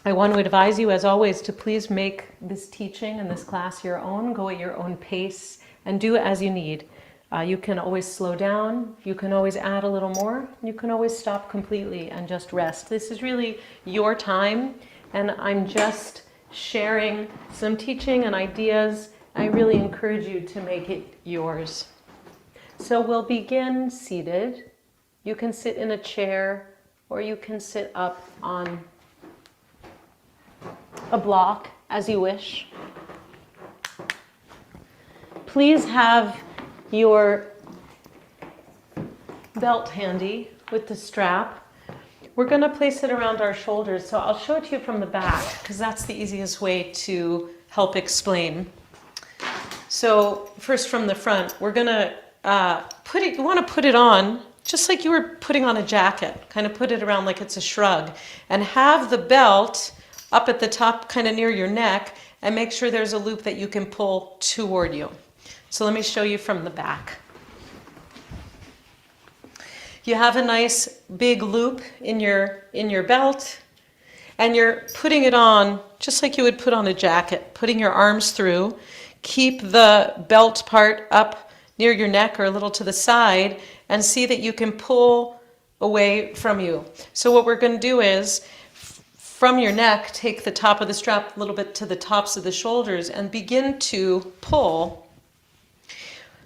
I want to advise you, as always, to please make this teaching and this class your own. Go at your own pace and do it as you need. You can always slow down. You can always add a little more. You can always stop completely and just rest. This is really your time, and I'm just sharing some teaching and ideas. I really encourage you to make it yours. So we'll begin seated. You can sit in a chair, or you can sit up on a block as you wish. Please have your belt handy with the strap. We're going to place it around our shoulders, so I'll show it to you from the back because that's the easiest way to help explain. So first from the front, we're going to you want to put it on just like you were putting on a jacket, kind of put it around like it's a shrug, and have the belt up at the top, kind of near your neck, and make sure there's a loop that you can pull toward you. So let me show you from the back. You have a nice big loop in your belt, and you're putting it on just like you would put on a jacket, putting your arms through. Keep the belt part up near your neck or a little to the side, and see that you can pull away from you. So what we're going to do is, from your neck, take the top of the strap a little bit to the tops of the shoulders and begin to pull.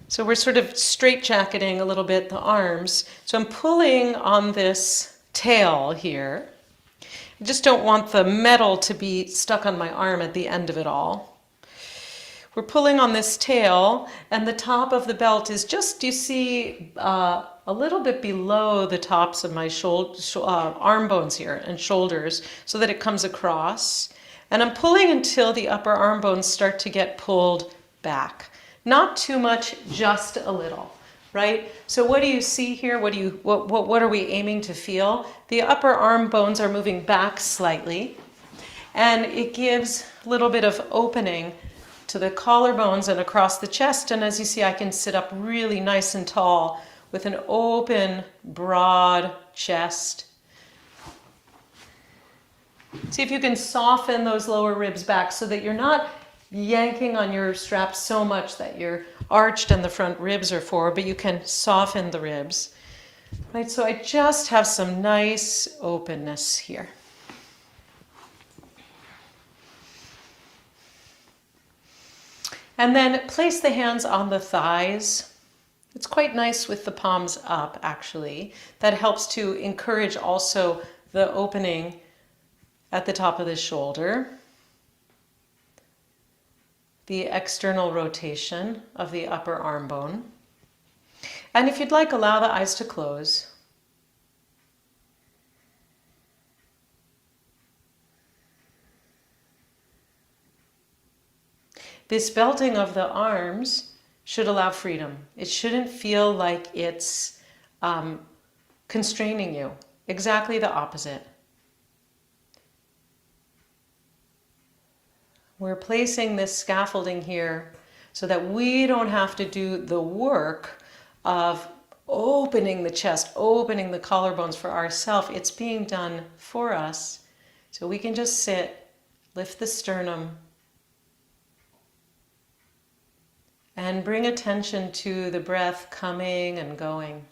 So we're sort of straitjacketing a little bit the arms. So I'm pulling on this tail here. I just don't want the metal to be stuck on my arm at the end of it all. We're pulling on this tail, and the top of the belt is just, you see, a little bit below the tops of my arm bones here and shoulders, so that it comes across. And I'm pulling until the upper arm bones start to get pulled back. Not too much, just a little, right? So what do you see here? What are we aiming to feel? The upper arm bones are moving back slightly, and it gives a little bit of opening to the collarbones and across the chest. And as you see, I can sit up really nice and tall with an open, broad chest. See if you can soften those lower ribs back so that you're not yanking on your strap so much that you're arched and the front ribs are forward, but you can soften the ribs. Right, so I just have some nice openness here. And then place the hands on the thighs. It's quite nice with the palms up, actually. That helps to encourage also the opening at the top of the shoulder. The external rotation of the upper arm bone. And if you'd like, allow the eyes to close. This belting of the arms should allow freedom. It shouldn't feel like it's constraining you. Exactly the opposite. We're placing this scaffolding here so that we don't have to do the work of opening the chest, opening the collarbones for ourselves. It's being done for us. So we can just sit, lift the sternum, and bring attention to the breath coming and going.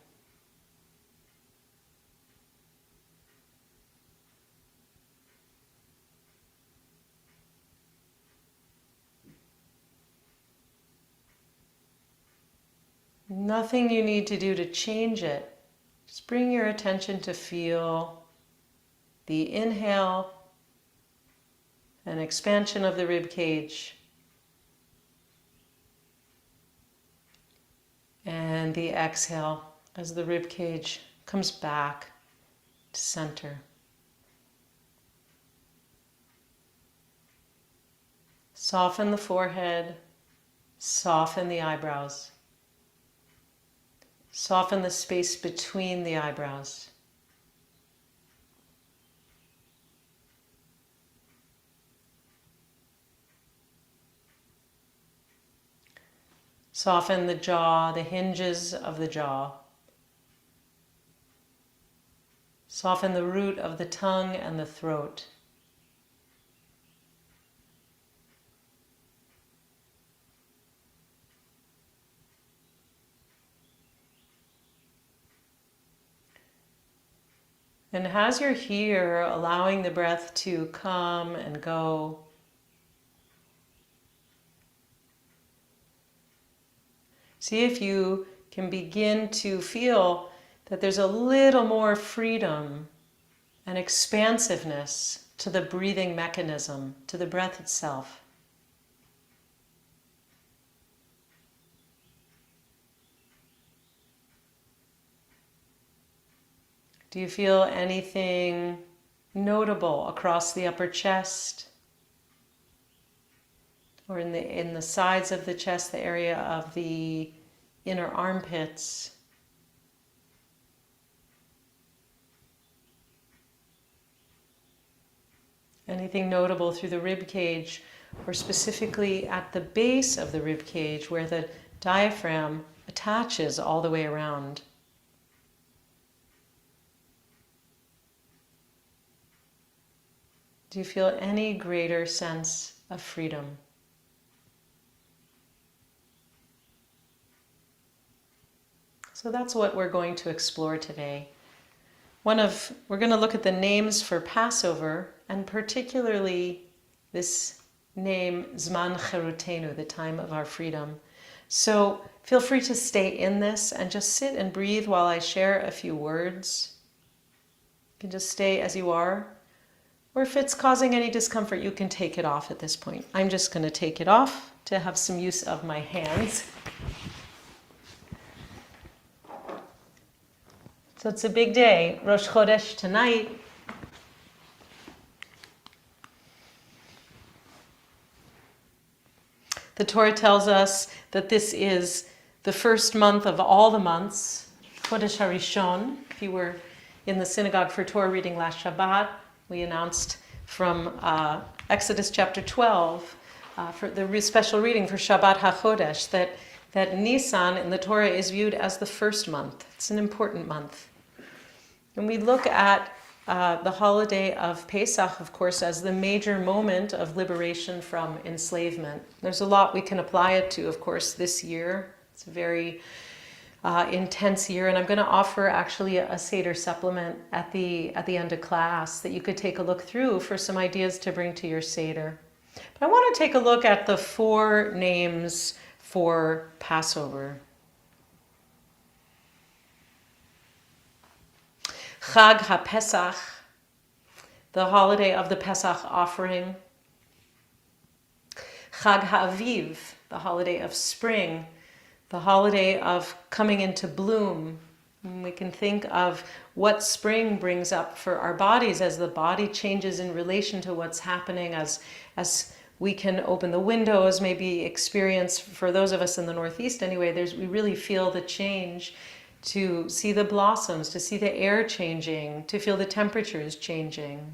Nothing you need to do to change it. Just bring your attention to feel the inhale and expansion of the rib cage, and the exhale as the rib cage comes back to center. Soften the forehead, soften the eyebrows. Soften the space between the eyebrows. Soften the jaw, the hinges of the jaw. Soften the root of the tongue and the throat. And as you're here, allowing the breath to come and go, see if you can begin to feel that there's a little more freedom and expansiveness to the breathing mechanism, to the breath itself. Do you feel anything notable across the upper chest or in the sides of the chest, the area of the inner armpits? Anything notable through the rib cage, or specifically at the base of the rib cage where the diaphragm attaches all the way around? Do you feel any greater sense of freedom? So that's what we're going to explore today. We're going to look at the names for Passover, and particularly this name, Zman Cherutenu, the time of our freedom. So feel free to stay in this and just sit and breathe while I share a few words. You can just stay as you are. Or if it's causing any discomfort, you can take it off at this point. I'm just going to take it off to have some use of my hands. So it's a big day, Rosh Chodesh tonight. The Torah tells us that this is the first month of all the months, Chodesh HaRishon. If you were in the synagogue for Torah reading last Shabbat, we announced from Exodus chapter 12, for the special reading for Shabbat HaChodesh, that Nisan in the Torah is viewed as the first month. It's an important month. And we look at the holiday of Pesach, of course, as the major moment of liberation from enslavement. There's a lot we can apply it to, of course, this year. It's a very intense year, and I'm going to offer actually a Seder supplement at the end of class that you could take a look through for some ideas to bring to your Seder. But I want to take a look at the 4 names for Passover. Chag HaPesach, the holiday of the Pesach offering. Chag HaAviv, the holiday of spring, the holiday of coming into bloom. And we can think of what spring brings up for our bodies as the body changes in relation to what's happening, as we can open the windows, maybe experience, for those of us in the Northeast anyway, we really feel the change, to see the blossoms, to see the air changing, to feel the temperatures changing.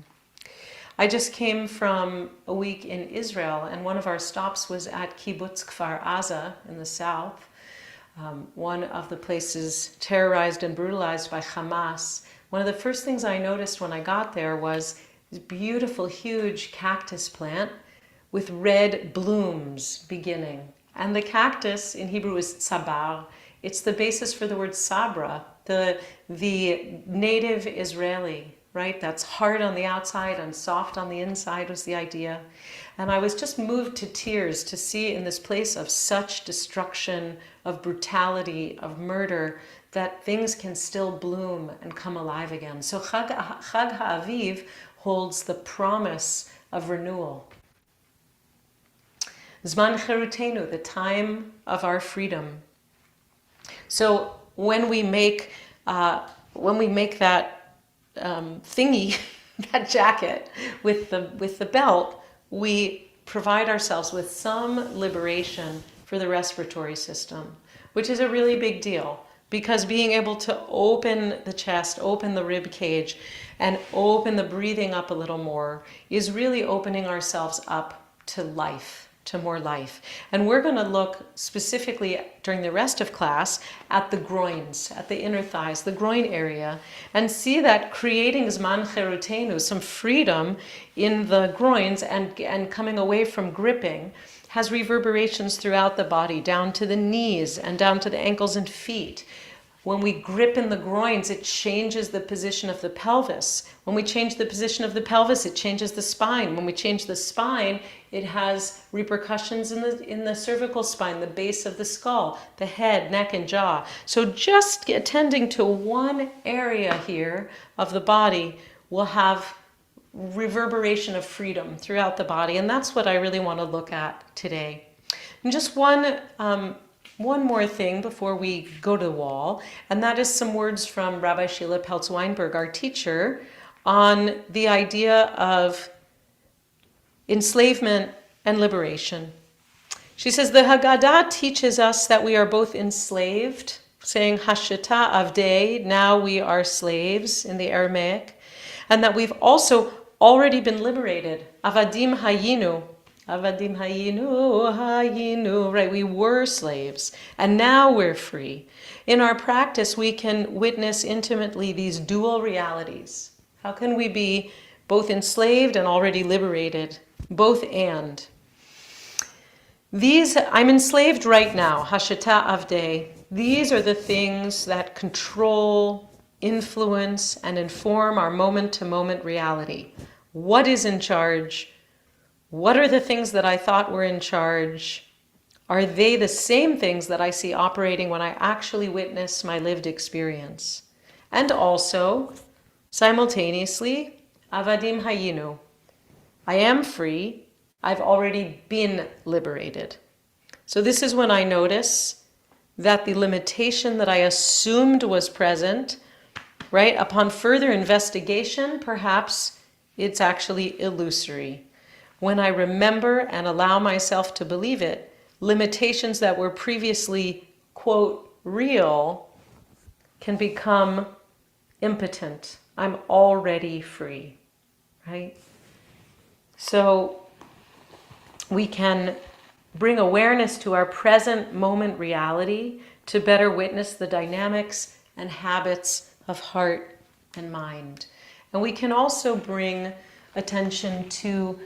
I just came from a week in Israel, and one of our stops was at Kibbutz Kfar Aza in the south, one of the places terrorized and brutalized by Hamas. One of the first things I noticed when I got there was this beautiful, huge cactus plant with red blooms beginning. And the cactus in Hebrew is tzabar. It's the basis for the word sabra, the native Israeli, right? That's hard on the outside and soft on the inside was the idea. And I was just moved to tears to see in this place of such destruction, of brutality, of murder, that things can still bloom and come alive again. So Chag HaAviv holds the promise of renewal. Zman Cherutenu, the time of our freedom. So when we make that thingy, that jacket with the belt, we provide ourselves with some liberation for the respiratory system, which is a really big deal, because being able to open the chest, open the rib cage, and open the breathing up a little more is really opening ourselves up to life, to more life. And we're going to look specifically during the rest of class at the groins, at the inner thighs, the groin area, and see that creating Zman Cherutenu, some freedom in the groins and coming away from gripping, has reverberations throughout the body, down to the knees and down to the ankles and feet. When we grip in the groins, it changes the position of the pelvis. When we change the position of the pelvis, it changes the spine. When we change the spine, it has repercussions in the cervical spine, the base of the skull, the head, neck, and jaw. So just attending to one area here of the body will have reverberation of freedom throughout the body. And that's what I really want to look at today. And just one more thing before we go to the wall, and that is some words from Rabbi Sheila Peltz-Weinberg, our teacher, on the idea of enslavement and liberation. She says, the Haggadah teaches us that we are both enslaved, saying Hashita Avdei, now we are slaves in the Aramaic, and that we've also already been liberated, Avadim Hayinu, Avadim hayinu, right? We were slaves, and now we're free. In our practice, we can witness intimately these dual realities. How can we be both enslaved and already liberated? Both and. I'm enslaved right now, Hashita Avdei. These are the things that control, influence, and inform our moment-to-moment reality. What is in charge? What are the things that I thought were in charge? Are they the same things that I see operating when I actually witness my lived experience? And also, simultaneously, Avadim Hayinu. I am free. I've already been liberated. So this is when I notice that the limitation that I assumed was present, right, upon further investigation, perhaps it's actually illusory. When I remember and allow myself to believe it, limitations that were previously, quote, real, can become impotent. I'm already free, right? So we can bring awareness to our present moment reality to better witness the dynamics and habits of heart and mind. And we can also bring attention to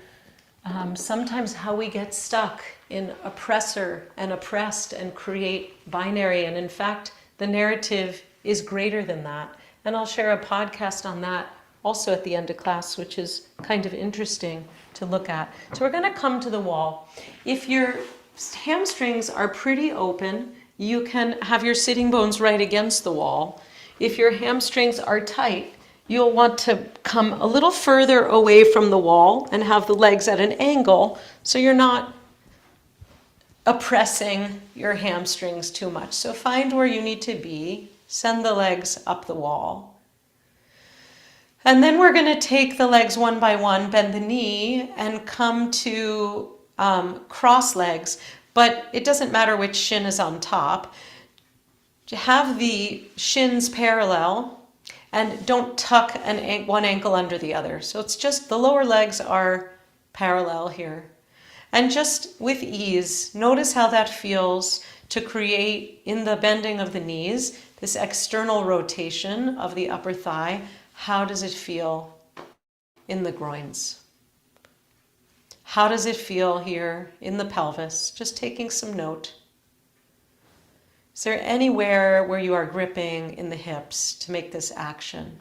sometimes how we get stuck in oppressor and oppressed and create binary. And in fact, the narrative is greater than that. And I'll share a podcast on that also at the end of class, which is kind of interesting to look at. So we're going to come to the wall. If your hamstrings are pretty open, you can have your sitting bones right against the wall. If your hamstrings are tight, you'll want to come a little further away from the wall and have the legs at an angle so you're not oppressing your hamstrings too much. So find where you need to be, send the legs up the wall. And then we're going to take the legs one by one, bend the knee, and come to cross legs. But it doesn't matter which shin is on top. Have the shins parallel. And don't tuck one ankle under the other. So it's just the lower legs are parallel here. And just with ease, notice how that feels to create in the bending of the knees, this external rotation of the upper thigh. How does it feel in the groins? How does it feel here in the pelvis? Just taking some note. Is there anywhere where you are gripping in the hips to make this action?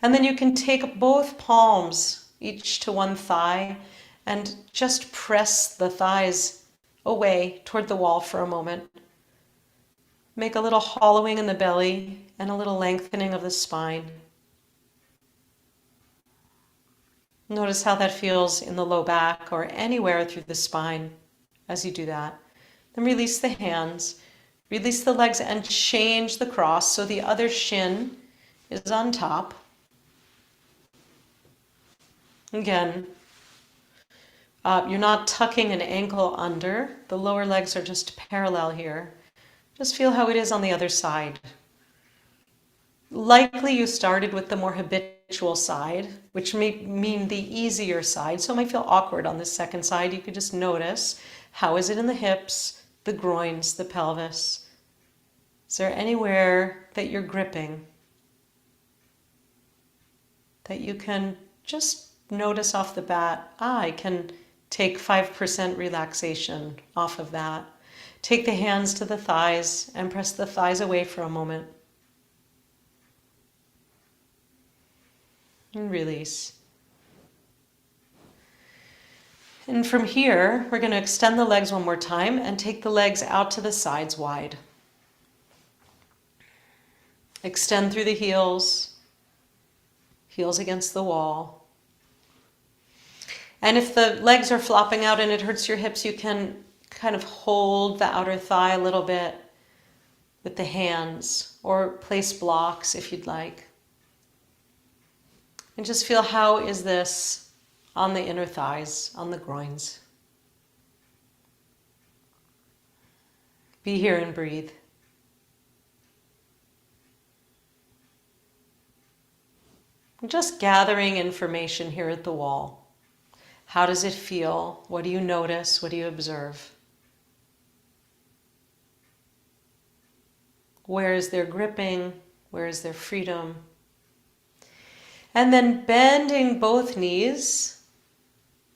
And then you can take both palms, each to one thigh, and just press the thighs away toward the wall for a moment. Make a little hollowing in the belly and a little lengthening of the spine. Notice how that feels in the low back or anywhere through the spine as you do that. Then release the hands, release the legs, and change the cross so the other shin is on top. Again, you're not tucking an ankle under. The lower legs are just parallel here. Just feel how it is on the other side. Likely you started with the more habitual side, which may mean the easier side, so it might feel awkward on this second side. You could just notice, how is it in the hips, the groins, the pelvis? Is there anywhere that you're gripping that you can just notice off the bat, I can take 5% relaxation off of that. Take the hands to the thighs and press the thighs away for a moment. And release. And from here, we're going to extend the legs one more time and take the legs out to the sides wide. Extend through the heels, heels against the wall. And if the legs are flopping out and it hurts your hips, you can kind of hold the outer thigh a little bit with the hands, or place blocks if you'd like. And just feel, how is this on the inner thighs, on the groins? Be here and breathe. Just gathering information here at the wall. How does it feel? What do you notice? What do you observe? Where is there gripping? Where is there freedom? And then bending both knees,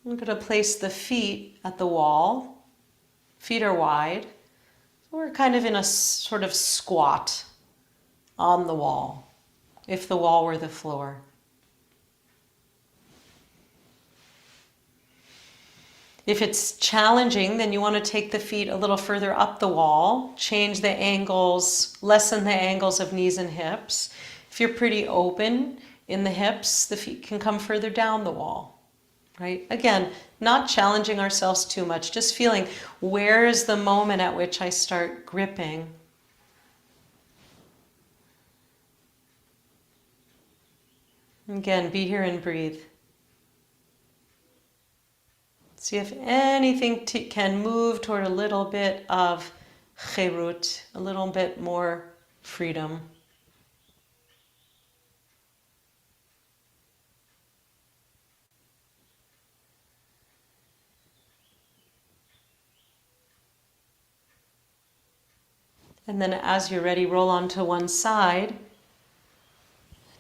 I'm going to place the feet at the wall. Feet are wide. We're kind of in a sort of squat on the wall, if the wall were the floor. If it's challenging, then you want to take the feet a little further up the wall, change the angles, lessen the angles of knees and hips. If you're pretty open in the hips, the feet can come further down the wall, right? Again, not challenging ourselves too much, just feeling, where is the moment at which I start gripping? Again, be here and breathe. See if anything can move toward a little bit of chirut, a little bit more freedom. And then as you're ready, roll onto one side.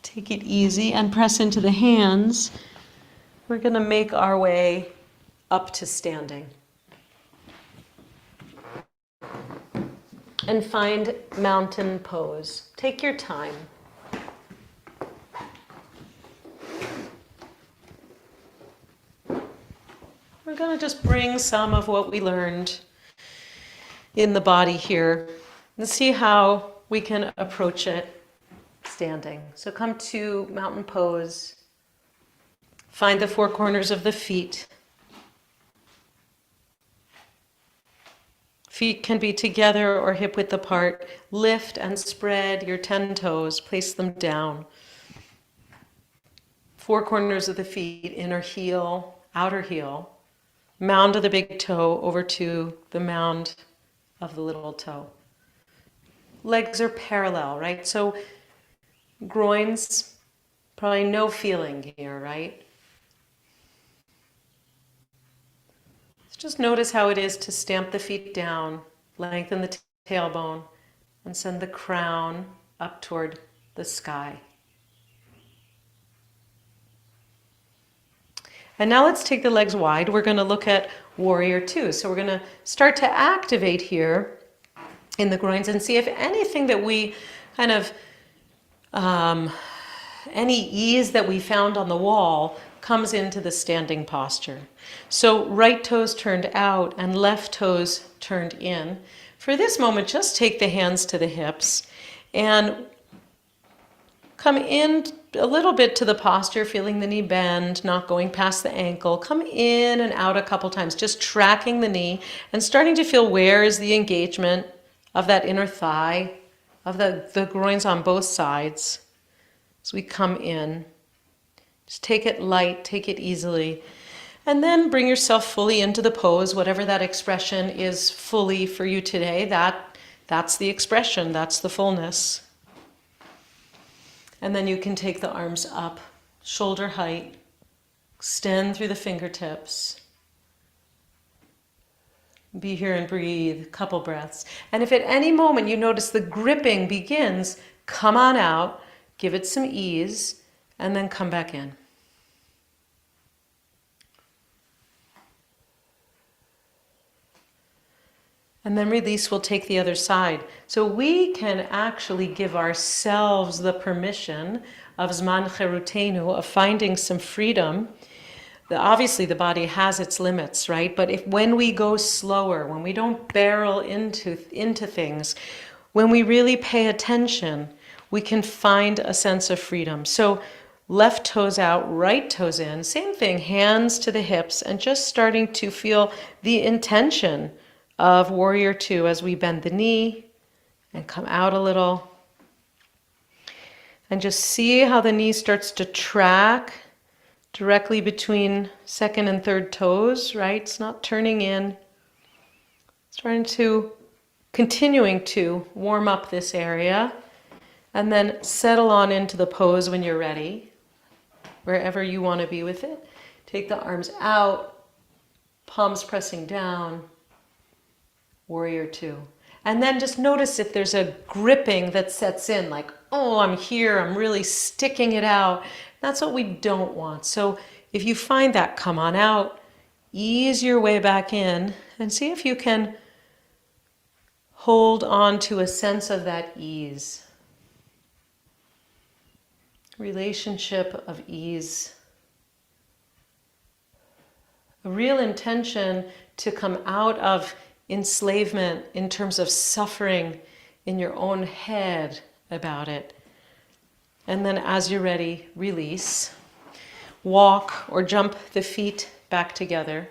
Take it easy and press into the hands. We're going to make our way up to standing. And find mountain pose. Take your time. We're going to just bring some of what we learned in the body here and see how we can approach it standing. So come to mountain pose. Find the four corners of the feet. Feet can be together or hip width apart. Lift and spread your 10 toes. Place them down. Four corners of the feet, inner heel, outer heel. Mound of the big toe over to the mound of the little toe. Legs are parallel, right? So groins, probably no feeling here, right? Just notice how it is to stamp the feet down, lengthen the tailbone, and send the crown up toward the sky. And now let's take the legs wide. We're going to look at warrior two. So we're going to start to activate here in the groins and see if anything that we kind of, any ease that we found on the wall comes into the standing posture. So right toes turned out and left toes turned in. For this moment, just take the hands to the hips and come in a little bit to the posture, feeling the knee bend, not going past the ankle. Come in and out a couple times, just tracking the knee and starting to feel, where is the engagement of that inner thigh, of the groins on both sides. As we come in, just take it light, take it easily, and then bring yourself fully into the pose, whatever that expression is fully for you today. That's the expression, that's the fullness. And then you can take the arms up, shoulder height, extend through the fingertips. Be here and breathe, couple breaths. And if at any moment you notice the gripping begins, come on out, give it some ease, and then come back in. And then release will take the other side. So we can actually give ourselves the permission of Zman Cherutenu, of finding some freedom. Obviously the body has its limits, right? But when we go slower, when we don't barrel into things, when we really pay attention, we can find a sense of freedom. So left toes out, right toes in, same thing, hands to the hips, and just starting to feel the intention of warrior two as we bend the knee and come out a little. And just see how the knee starts to track directly between second and third toes, right? It's not turning in. Continuing to warm up this area, and then settle on into the pose when you're ready, wherever you want to be with it. Take the arms out, palms pressing down, warrior two. And then just notice if there's a gripping that sets in, like, oh, I'm here, I'm really sticking it out. That's what we don't want. So if you find that, come on out, ease your way back in, and see if you can hold on to a sense of that ease. Relationship of ease. A real intention to come out of enslavement in terms of suffering in your own head about it. And then as you're ready, release. Walk or jump the feet back together.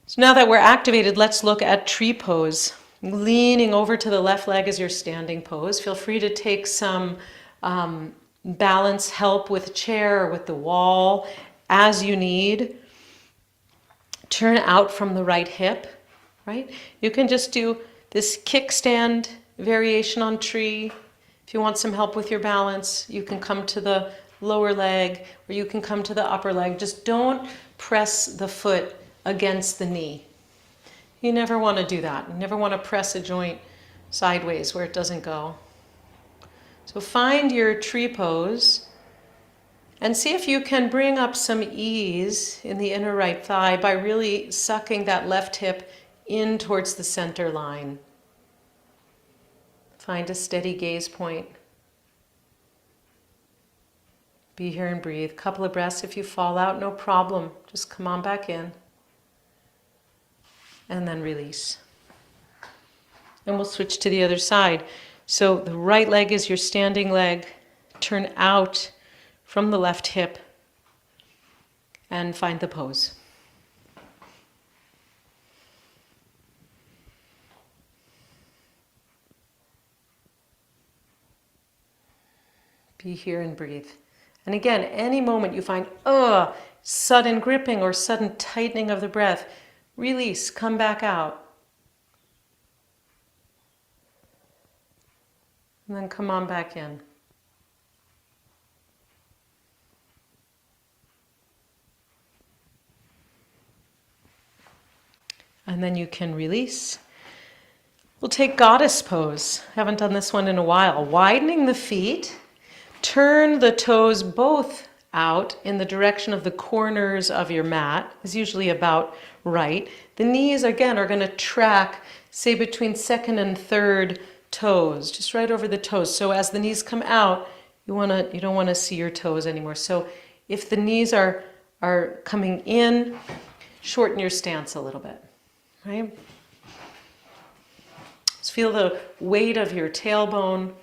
So now that we're activated, let's look at tree pose. Leaning over to the left leg as your standing pose. Feel free to take some balance help with a chair or with the wall as you need. Turn out from the right hip, right? You can just do this kickstand variation on tree. If you want some help with your balance, you can come to the lower leg or you can come to the upper leg. Just don't press the foot against the knee. You never want to do that. You never want to press a joint sideways where it doesn't go. So find your tree pose and see if you can bring up some ease in the inner right thigh by really sucking that left hip in towards the center line. Find a steady gaze point. Be here and breathe. Couple of breaths. If you fall out, no problem. Just come on back in. And then release. And we'll switch to the other side. So the right leg is your standing leg. Turn out from the left hip and find the pose. Be here and breathe. And again, any moment you find, sudden gripping or sudden tightening of the breath, release, come back out. And then come on back in. And then you can release. We'll take goddess pose. Haven't done this one in a while. Widening the feet. Turn the toes both out in the direction of the corners of your mat. Is usually about right. The knees, again, are going to track, say, between second and third toes, just right over the toes. So as the knees come out, you don't want to see your toes anymore. So if the knees are coming in, shorten your stance a little bit, right? Just feel the weight of your tailbone.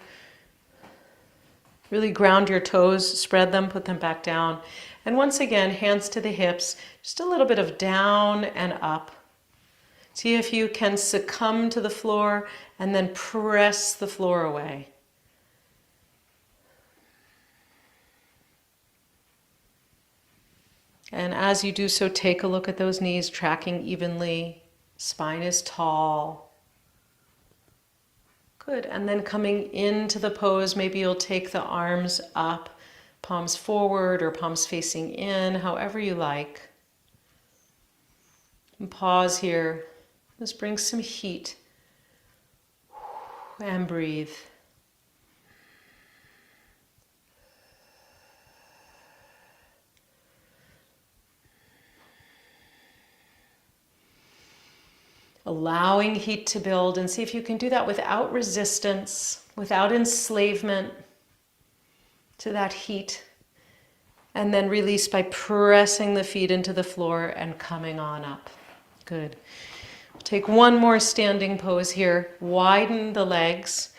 Really ground your toes, spread them, put them back down. And once again, hands to the hips, just a little bit of down and up. See if you can succumb to the floor and then press the floor away. And as you do so, take a look at those knees tracking evenly. Spine is tall. Good. And then coming into the pose, maybe you'll take the arms up, palms forward or palms facing in, however you like. And pause here. Just bring some heat and breathe. allowing heat to build, and see if you can do that without resistance, without enslavement to that heat. And then release by pressing the feet into the floor and coming on up. Good. Take one more standing pose here. Widen the legs.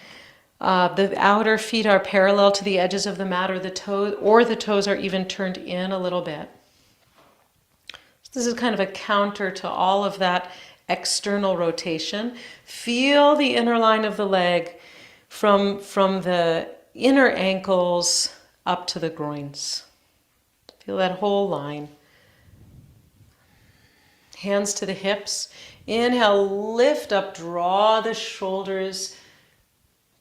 The outer feet are parallel to the edges of the mat, or the toes are even turned in a little bit. So this is kind of a counter to all of that external rotation. Feel the inner line of the leg from the inner ankles up to the groins. Feel that whole line. Hands to the hips. Inhale, lift up, draw the shoulders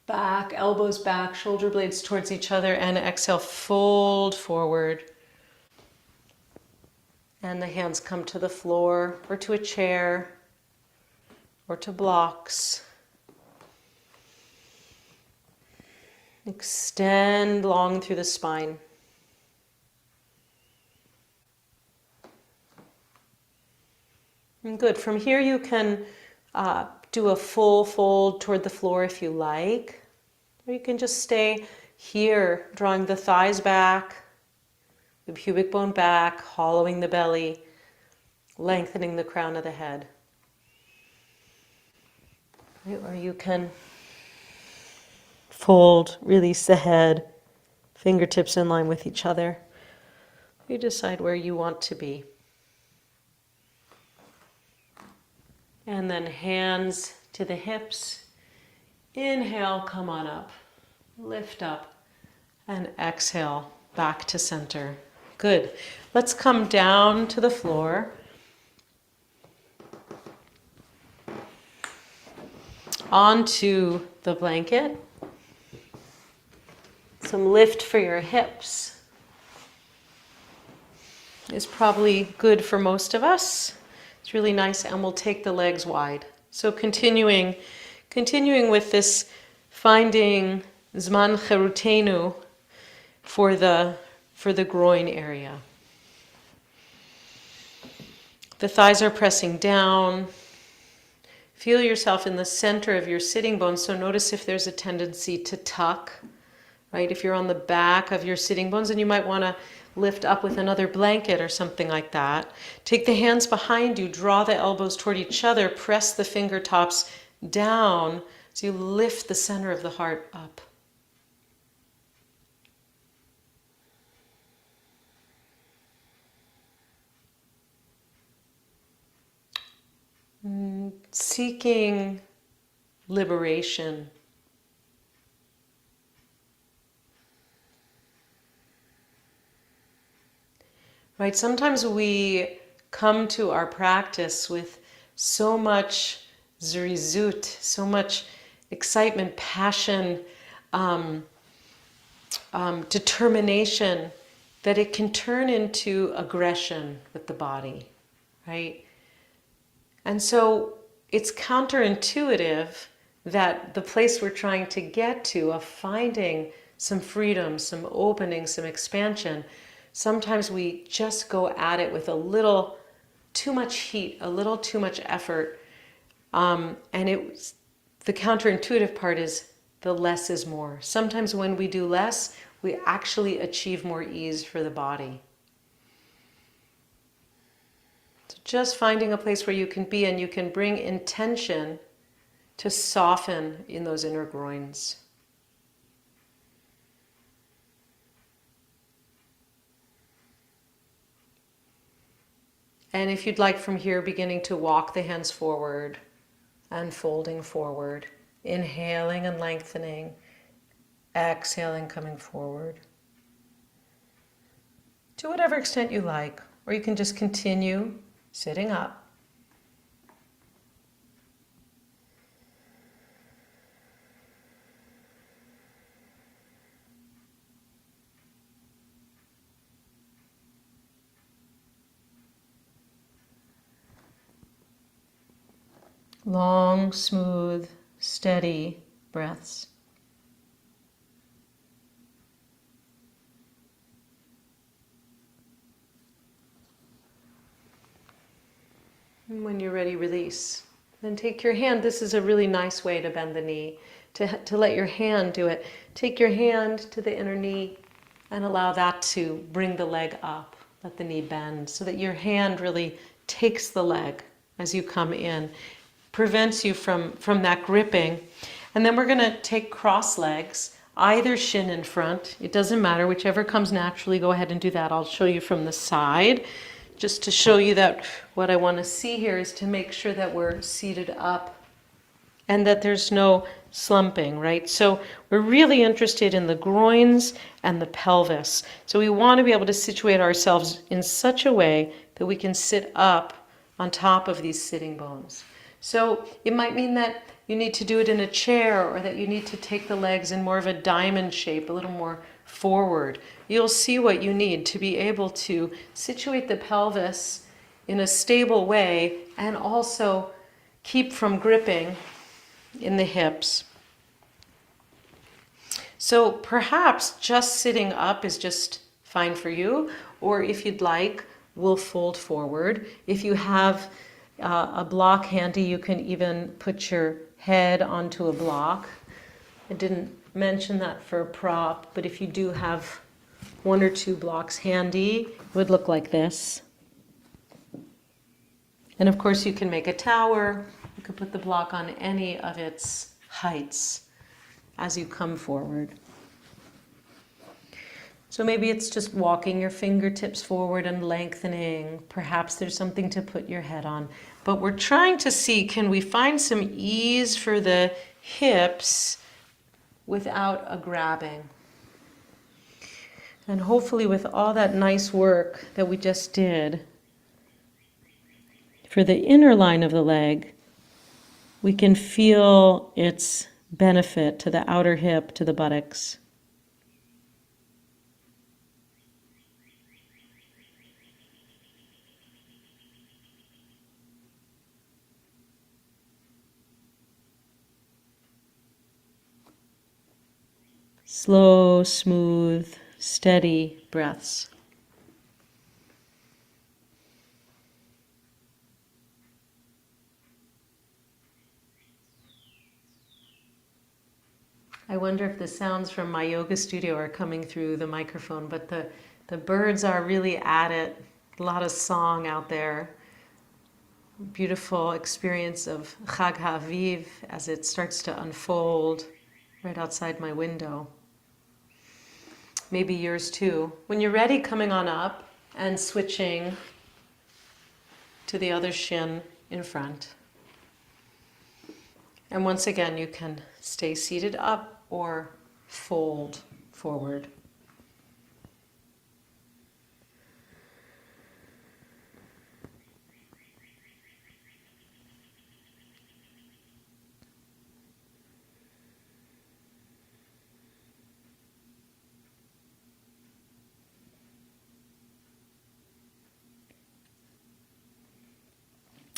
back, elbows back, shoulder blades towards each other, and exhale, fold forward. And the hands come to the floor, or to a chair, or to blocks. Extend long through the spine. And good. From here you can do a full fold toward the floor if you like. Or you can just stay here, drawing the thighs back, the pubic bone back, hollowing the belly, lengthening the crown of the head. Or you can fold, release the head, fingertips in line with each other. You decide where you want to be. And then hands to the hips. Inhale, come on up. Lift up. And exhale, back to center. Good. Let's come down to the floor. Onto the blanket. Some lift for your hips is probably good for most of us. It's really nice, and we'll take the legs wide. So continuing with this, finding Zman Cherutenu for the groin area. The thighs are pressing down. Feel yourself in the center of your sitting bones, so notice if there's a tendency to tuck, right? If you're on the back of your sitting bones, then you might want to lift up with another blanket or something like that. Take the hands behind you, draw the elbows toward each other, press the fingertips down so you lift the center of the heart up. Seeking liberation. Right, sometimes we come to our practice with so much zirizut, so much excitement, passion, determination, that it can turn into aggression with the body, right? And so it's counterintuitive that the place we're trying to get to, of finding some freedom, some opening, some expansion, sometimes we just go at it with a little too much heat, a little too much effort. And the counterintuitive part is the less is more. Sometimes when we do less, we actually achieve more ease for the body. So just finding a place where you can be, and you can bring intention to soften in those inner groins. And if you'd like, from here, beginning to walk the hands forward and folding forward, inhaling and lengthening, exhaling, coming forward. To whatever extent you like, or you can just continue sitting up. Long, smooth, steady breaths. And when you're ready, release. Then take your hand. This is a really nice way to bend the knee, to let your hand do it. Take your hand to the inner knee and allow that to bring the leg up. Let the knee bend so that your hand really takes the leg as you come in, prevents you from that gripping. And then we're going to take cross legs, either shin in front. It doesn't matter, whichever comes naturally, go ahead and do that. I'll show you from the side, just to show you that what I want to see here is to make sure that we're seated up and that there's no slumping, right? So we're really interested in the groins and the pelvis. So we want to be able to situate ourselves in such a way that we can sit up on top of these sitting bones. So it might mean that you need to do it in a chair, or that you need to take the legs in more of a diamond shape, a little more forward. You'll see what you need to be able to situate the pelvis in a stable way and also keep from gripping in the hips. So perhaps just sitting up is just fine for you, or if you'd like, we'll fold forward. If you have a block handy, you can even put your head onto a block. I didn't mention that for a prop, but if you do have one or two blocks handy, it would look like this. And of course you can make a tower. You could put the block on any of its heights as you come forward. So maybe it's just walking your fingertips forward and lengthening. Perhaps there's something to put your head on. But we're trying to see, can we find some ease for the hips without a grabbing? And hopefully with all that nice work that we just did, for the inner line of the leg, we can feel its benefit to the outer hip, to the buttocks. Slow, smooth, steady breaths. I wonder if the sounds from my yoga studio are coming through the microphone, but the birds are really at it. A lot of song out there. Beautiful experience of Chag HaAviv as it starts to unfold right outside my window. Maybe yours too. When you're ready, coming on up and switching to the other shin in front. And once again, you can stay seated up or fold forward.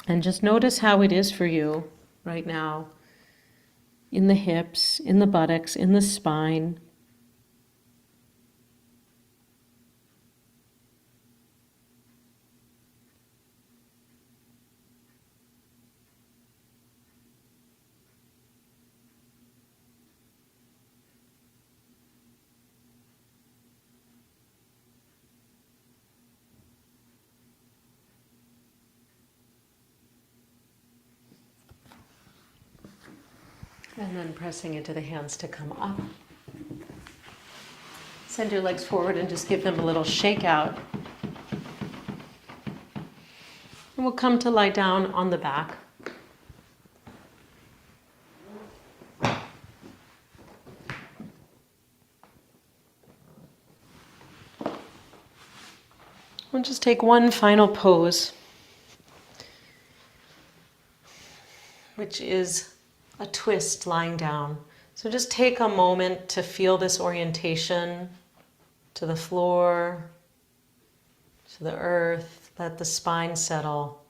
And just notice how it is for you right now, in the hips, in the buttocks, in the spine. And then pressing into the hands to come up. Send your legs forward and just give them a little shake out. And we'll come to lie down on the back. We'll just take one final pose, which is a twist lying down. So just take a moment to feel this orientation to the floor, to the earth. Let the spine settle.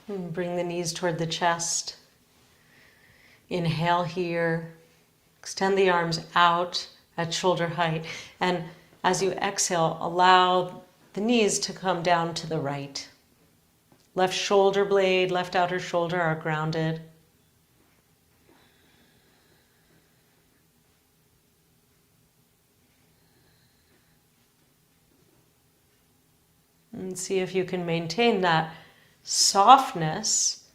And bring the knees toward the chest. Inhale here. Extend the arms out at shoulder height. And as you exhale, allow the knees to come down to the right. Left shoulder blade, left outer shoulder are grounded. And see if you can maintain that softness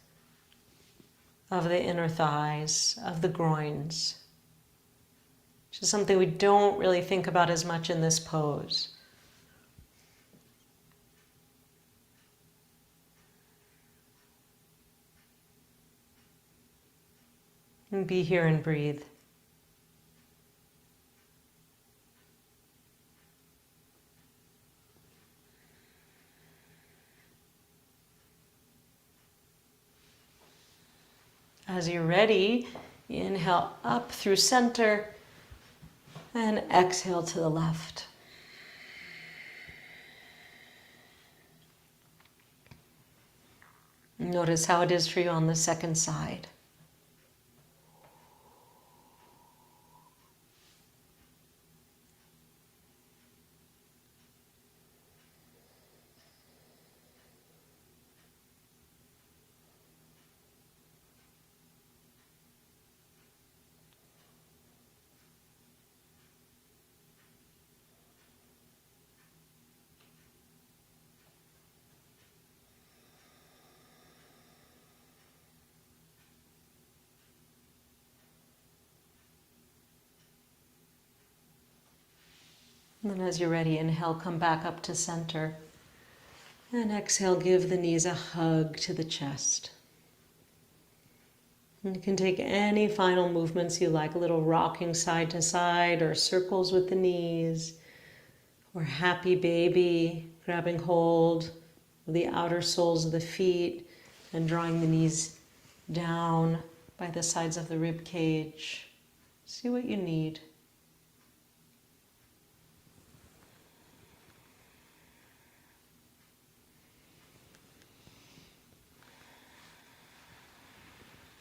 of the inner thighs, of the groins, which is something we don't really think about as much in this pose. And be here and breathe. As you're ready, inhale up through center and exhale to the left. Notice how it is for you on the second side. And then as you're ready, inhale, come back up to center. And exhale, give the knees a hug to the chest. And you can take any final movements you like, a little rocking side to side or circles with the knees, or happy baby, grabbing hold of the outer soles of the feet and drawing the knees down by the sides of the rib cage. See what you need.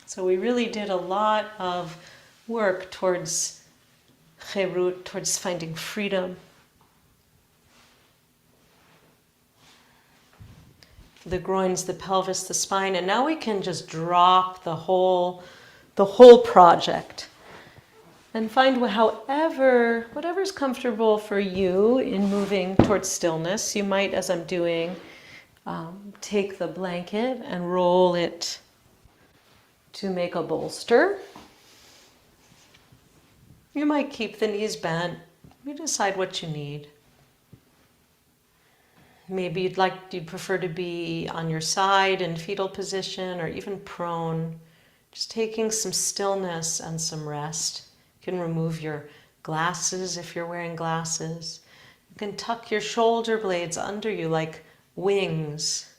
So we really did a lot of work towards cherut, towards finding freedom. The groins, the pelvis, the spine, and now we can just drop the whole project and find whatever's comfortable for you in moving towards stillness. You might, as I'm doing, take the blanket and roll it to make a bolster. You might keep the knees bent. You decide what you need. Maybe you'd prefer to be on your side in fetal position or even prone. Just taking some stillness and some rest. You can remove your glasses if you're wearing glasses. You can tuck your shoulder blades under you like wings,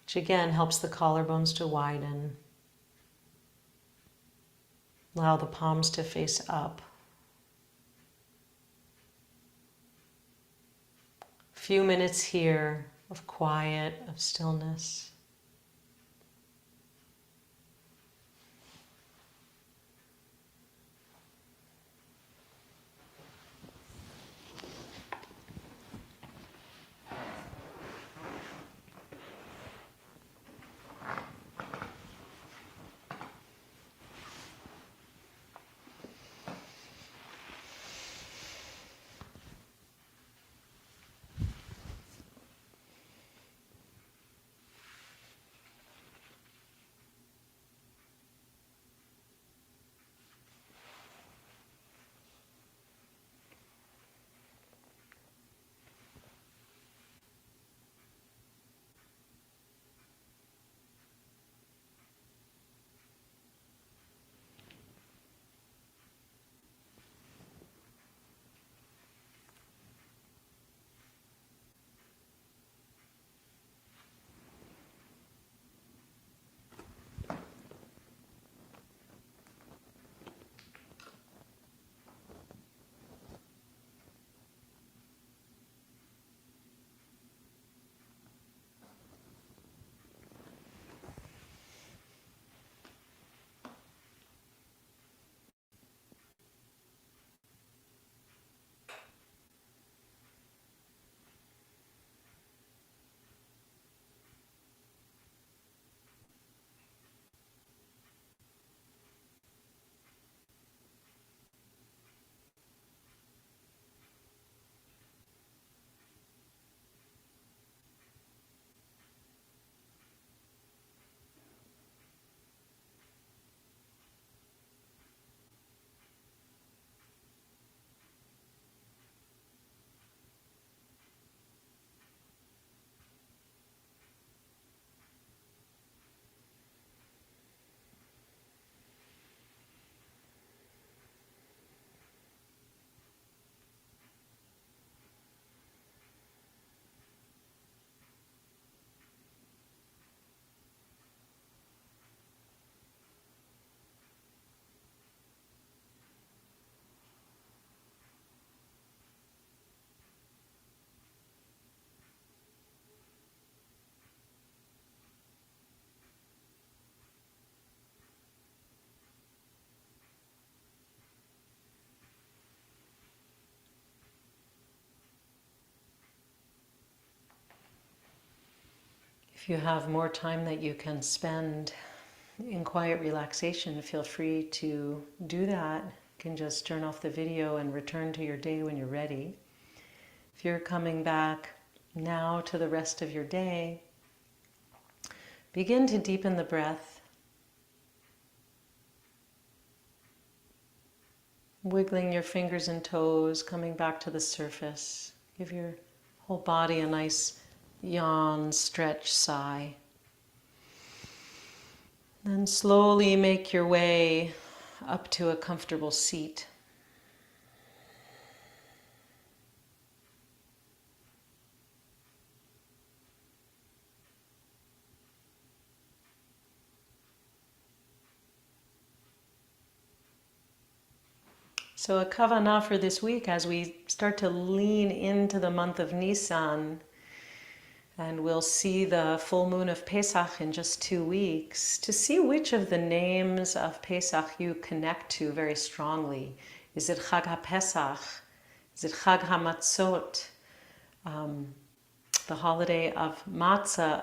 which again helps the collarbones to widen. Allow the palms to face up. Few minutes here of quiet, of stillness. If you have more time that you can spend in quiet relaxation, feel free to do that. You can just turn off the video and return to your day when you're ready. If you're coming back now to the rest of your day, begin to deepen the breath, wiggling your fingers and toes, coming back to the surface. Give your whole body a nice yawn, stretch, sigh. Then slowly make your way up to a comfortable seat. So a kavanah for this week as we start to lean into the month of Nisan, and we'll see the full moon of Pesach in just 2 weeks, to see which of the names of Pesach you connect to very strongly. Is it Chag HaPesach? Is it Chag HaMatzot? The holiday of matzah,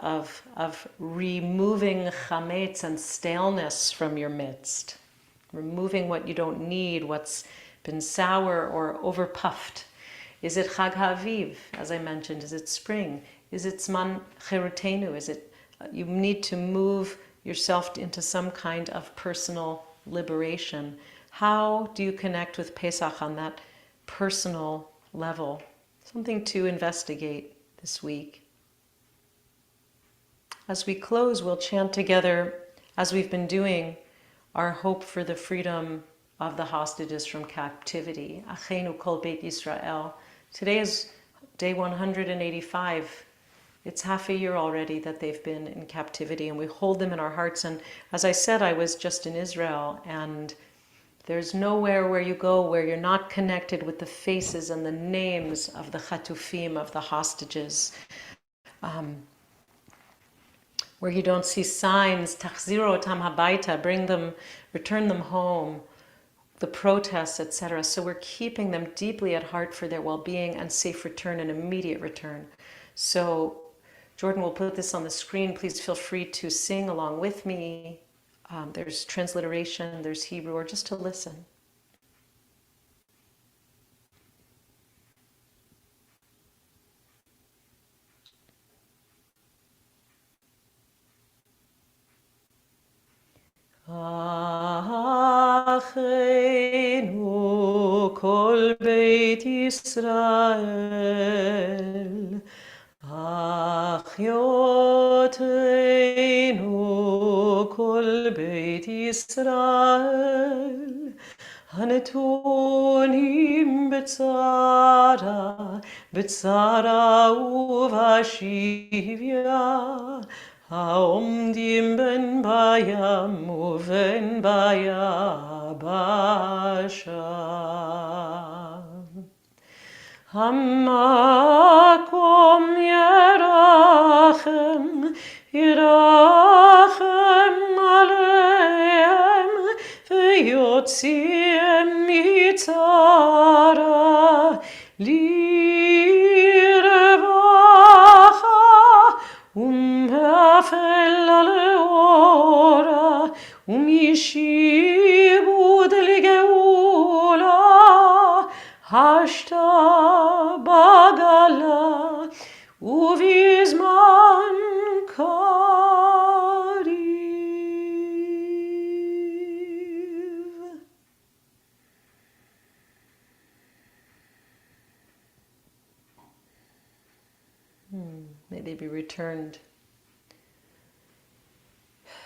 of removing chametz and staleness from your midst, removing what you don't need, what's been sour or overpuffed. Is it Chag HaAviv, as I mentioned? Is it spring? Is it Zman Cherutenu? Is it you need to move yourself into some kind of personal liberation? How do you connect with Pesach on that personal level? Something to investigate this week. As we close, we'll chant together, as we've been doing, our hope for the freedom of the hostages from captivity. Achenu kol beit Yisrael. Today is day 185. It's half a year already that they've been in captivity, and we hold them in our hearts. And as I said, I was just in Israel, and there's nowhere where you go where you're not connected with the faces and the names of the chatufim, of the hostages. Where you don't see signs, tachziro otam habaita, bring them, return them home, the protests, etc. So we're keeping them deeply at heart for their well-being and safe return and immediate return. So Jordan will put this on the screen. Please feel free to sing along with me. There's transliteration, there's Hebrew, or just to listen. Achenu kol beit Yisrael, Achyoteinu kol beit Yisrael, הנתונים בצרה ובשביה, העומדים בין בים ובין ביבשה. המקום ירחם עליהם ויוציאם מצרה לרווחה ומאפלה לאורה ומשעבוד לגאולה השתה בגלה ובזמן קריב. May they be returned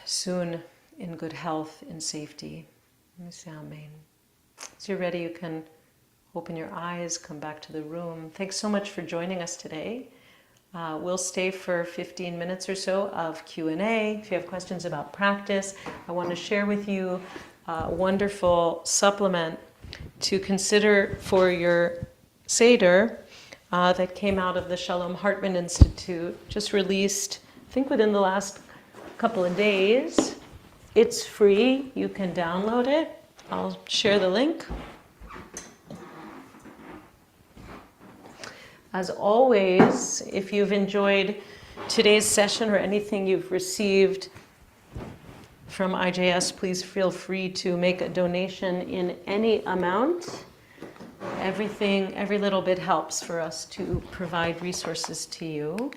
soon in good health, in safety. Let me say amen. As you're ready, you can open your eyes, come back to the room. Thanks so much for joining us today. We'll stay for 15 minutes or so of Q&A. If you have questions about practice, I want to share with you a wonderful supplement to consider for your Seder that came out of the Shalom Hartman Institute, just released, I think within the last couple of days. It's free. You can download it. I'll share the link. As always, if you've enjoyed today's session or anything you've received from IJS, please feel free to make a donation in any amount. Every little bit helps for us to provide resources to you.